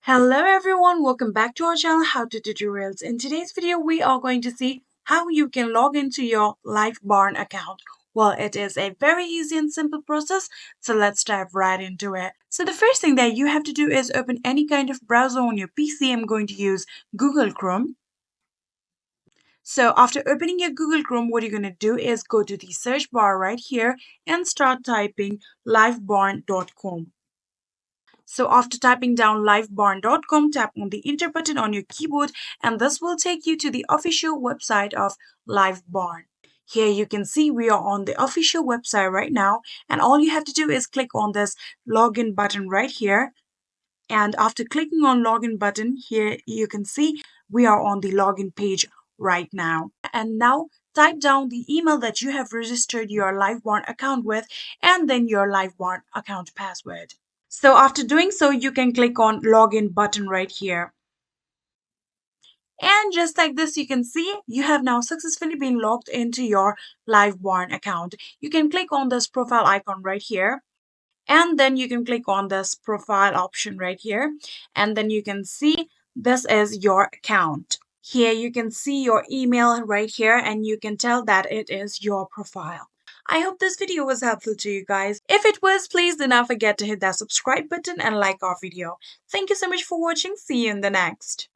Hello everyone, welcome back to our channel How to Tutorials. In today's video, we are going to see how you can log into your LiveBarn account. Well, it is a very easy and simple process, so let's dive right into it. So the first thing that you have to do is open any kind of browser on your PC. I'm going to use Google Chrome. So after opening your Google Chrome, what you're going to do is go to the search bar right here and start typing livebarn.com. So after typing down livebarn.com, tap on the enter button on your keyboard and this will take you to the official website of LiveBarn. Here you can see we are on the official website right now, and all you have to do is click on this login button right here. And after clicking on login button, here you can see we are on the login page right now. And now type down the email that you have registered your LiveBarn account with and then your LiveBarn account password. So after doing so, you can click on login button right here. And just like this, you can see you have now successfully been logged into your LiveBarn account. You can click on this profile icon right here. And then you can click on this profile option right here. And then you can see this is your account. Here you can see your email right here and you can tell that it is your profile. I hope this video was helpful to you guys. If it was, please do not forget to hit that subscribe button and like our video. Thank you so much for watching. See you in the next.